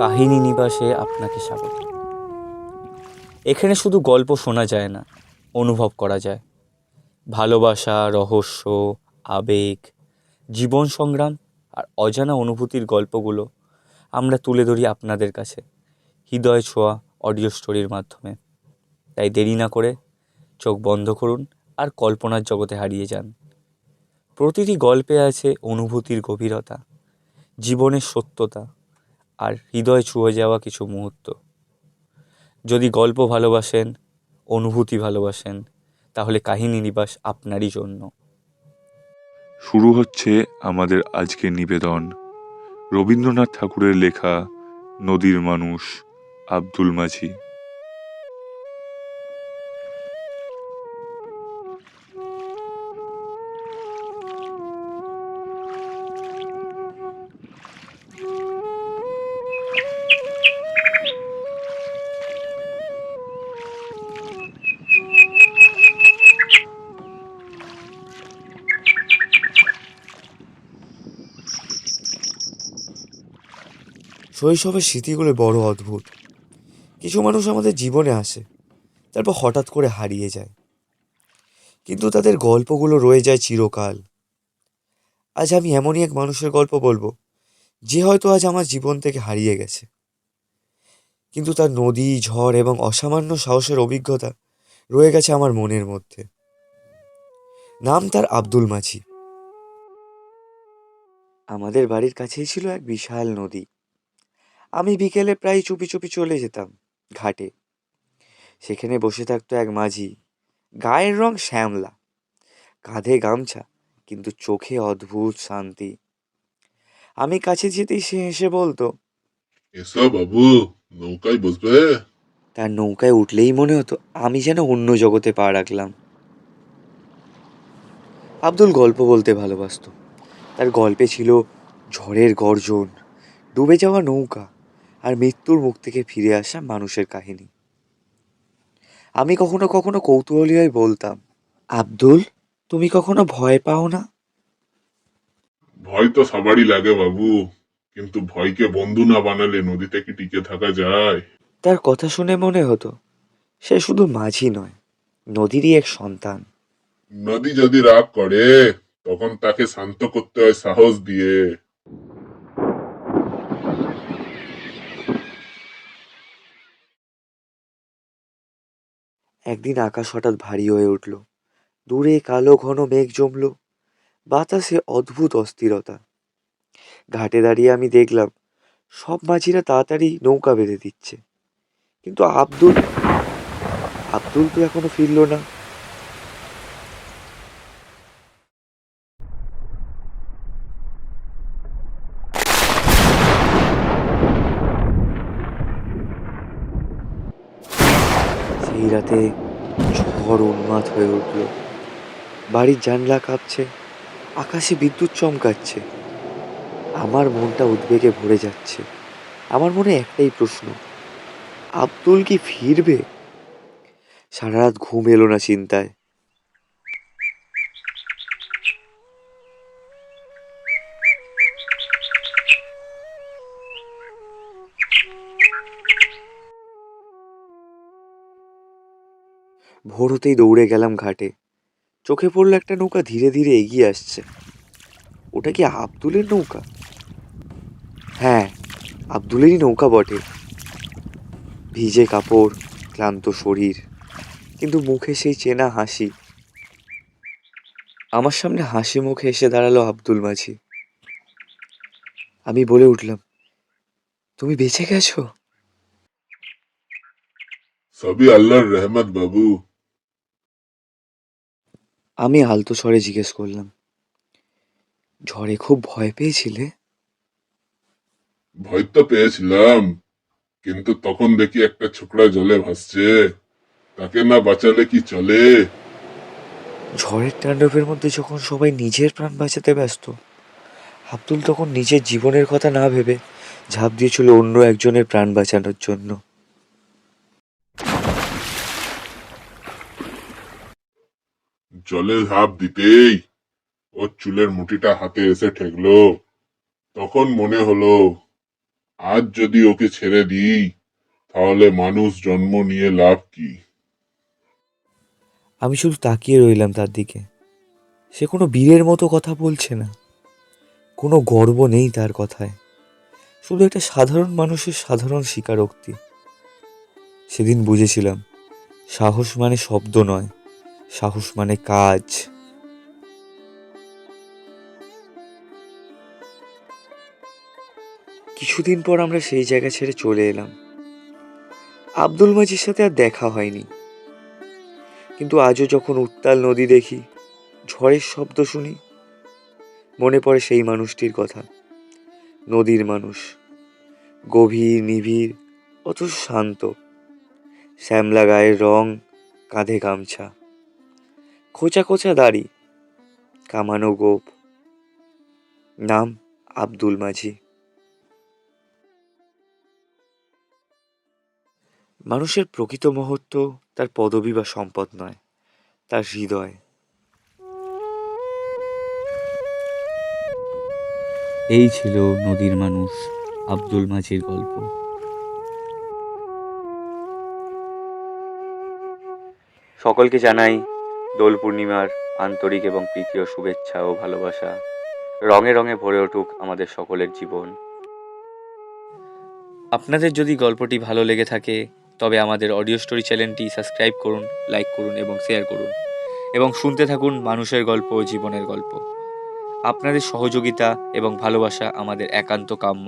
কাহিনী নিবাসে আপনাকে স্বাগত। এখানে শুধু গল্প শোনা যায় না, অনুভব করা যায়। ভালোবাসা, রহস্য, আবেগ, জীবন সংগ্রাম আর অজানা অনুভূতির গল্পগুলো আমরা তুলে ধরি আপনাদের কাছে হৃদয় ছোঁয়া অডিও স্টোরির মাধ্যমে। তাই দেরি না করে চোখ বন্ধ করুন আর কল্পনার জগতে হারিয়ে যান। প্রতিটি গল্পে আছে অনুভূতির গভীরতা, জীবনের সত্যতা আর হৃদয় ছুঁয়ে যাওয়া কিছু মুহূর্ত। যদি গল্প ভালোবাসেন, অনুভূতি ভালোবাসেন, তাহলে কাহিনী নিবাস আপনারই জন্য। শুরু হচ্ছে আমাদের আজকের নিবেদন। রবীন্দ্রনাথ ঠাকুরের লেখা নদীর মানুষ, আব্দুল মাঝি। শৈশবের স্মৃতিগুলো বড় অদ্ভুত। কিছু মানুষ আমাদের জীবনে আসে, তারপর হঠাৎ করে হারিয়ে যায়, কিন্তু তাদের গল্পগুলো রয়ে যায় চিরকাল। আজ আমি এমনই এক মানুষের গল্প বলবো, যে হয়তো আজ আমার জীবন থেকে হারিয়ে গেছে, কিন্তু তার নদী, ঝড় এবং অসামান্য সাহসের অভিজ্ঞতা রয়ে গেছে আমার মনের মধ্যে। নাম তার আব্দুল মাঝি। আমাদের বাড়ির কাছেই ছিল এক বিশাল নদী। আমি বিকেলে প্রায় চুপি চুপি চলে যেতাম ঘাটে। সেখানে বসে থাকতো এক মাঝি, গায়ের রং শ্যামলা, কাঁধে গামছা, কিন্তু চোখে অদ্ভুত শান্তি। আমি কাছে যেতেই সে হেসে বলতো, এসো বাবু, নৌকায় বসবে? তার নৌকায় উঠলেই মনে হতো আমি যেন অন্য জগতে পা রাখলাম। আব্দুল গল্প বলতে ভালোবাসতো। তার গল্পে ছিল ঝড়ের গর্জন, ডুবে যাওয়া নৌকা আর মৃত্যুর মুখ থেকে ফিরে আসা মানুষের কাহিনী। আমি কখনো কখনো কৌতূহলী হয়ে বলতাম, আব্দুল, তুমি কখনো ভয় পাও না? ভয় তো সবারই লাগে বাবু, কিন্তু ভয়কে বন্ধু না বানালে নদীতে কি টিকে থাকা যায়? তার কথা শুনে মনে হতো সে শুধু মাঝি নয়, নদীরই এক সন্তান। নদী যদি রাগ করে, তখন তাকে শান্ত করতে হয় সাহস দিয়ে। একদিন আকাশ হঠাৎ ভারী হয়ে উঠল। দূরে কালো ঘন মেঘ জমল, বাতাসে অদ্ভুত অস্থিরতা। ঘাটে দাঁড়িয়ে আমি দেখলাম সব মাঝিরা তাড়াতাড়ি নৌকা বেঁধে দিচ্ছে, কিন্তু আব্দুল আব্দুল তো এখনো ফিরলো না। সেই রাতে ঝড় উন্মাদ হয়ে উঠল। বাড়ির জানলা কাঁপছে, আকাশে বিদ্যুৎ চমকাচ্ছে। আমার মনটা উদ্বেগে ভরে যাচ্ছে। আমার মনে একটাই প্রশ্ন, আব্দুল কি ফিরবে? সারা রাত ঘুম এলো না চিন্তায়। ভোর হতেই দৌড়ে গেলাম ঘাটে। চোখে পড়লো একটা নৌকা ধীরে ধীরে এগিয়ে আসছে। ওটা কি আব্দুলের নৌকা? হ্যাঁ, আব্দুলেরই নৌকা বটে। ভিজে কাপড়, ক্লান্ত শরীর, কিন্তু মুখে সেই চেনা হাসি। আমার সামনে হাসি মুখে এসে দাঁড়ালো আব্দুল মাঝি। আমি বলে উঠলাম, তুমি বেঁচে গেছো? সবই আল্লাহর রহমত বাবু। আমি আলতো স্বরে জিজ্ঞেস করলাম, ঝড়ে খুব ভয় পেয়েছিলে? ভয় তো পেয়েছিলাম, কিন্তু তখন দেখি একটা ছোকরা জলে ভাসছে, তাকে না বাঁচালে কি চলে? ঝড়ের তাণ্ডবের মধ্যে যখন সবাই নিজের প্রাণ বাঁচাতে ব্যস্ত, আব্দুল তখন নিজের জীবনের কথা না ভেবে ঝাঁপ দিয়েছিল অন্য একজনের প্রাণ বাঁচানোর জন্য। জলে ঝাঁপ দিতেই ওর চুলের মুঠিটা হাতে এসে ঠেকলো। তখন মনে হলো আজ যদি ওকে ছেড়ে দিই তাহলে মানুষ জন্ম নিয়ে লাভ কি? আমি শুধু তাকিয়ে রইলাম তার দিকে। সে কোনো বীরের মতো কথা বলছে না, কোনো গর্ব নেই তার কথায়, শুধু একটা সাধারণ মানুষের সাধারণ স্বীকারোক্তি। সেদিন বুঝেছিলাম, সাহস মানে শব্দ নয়, সাহস মানে কাজ। কিছুদিন পর আমরা সেই জায়গা ছেড়ে চলে এলাম। আব্দুল মাজির সাথে আর দেখা হয়নি, কিন্তু আজও যখন উত্তাল নদী দেখি, ঝড়ের শব্দ শুনি, মনে পড়ে সেই মানুষটির কথা। নদীর মানুষ, গভীর নিবিড়, অথচ শান্ত। শ্যামলা গায়ের রং, কাঁধে গামছা, খোঁচা খোঁচা দাড়ি, কামানো গোপ। নাম আব্দুল মাঝি। মানুষের প্রকৃত মহত্ব তার পদবি বা সম্পদ নয়, তার হৃদয়। এই ছিল নদীর মানুষ আব্দুল মাঝির গল্প। সকলকে জানাই দোল পূর্ণিমার আন্তরিক এবং প্রীতীয় শুভেচ্ছা ও ভালোবাসা। রঙে রঙে ভরে উঠুক আমাদের সকলের জীবন। আপনাদের যদি গল্পটি ভালো লেগে থাকে তবে আমাদের অডিও স্টোরি চ্যানেলটি সাবস্ক্রাইব করুন, লাইক করুন এবং শেয়ার করুন, এবং শুনতে থাকুন মানুষের গল্প ও জীবনের গল্প। আপনাদের সহযোগিতা এবং ভালোবাসা আমাদের একান্ত কাম্য।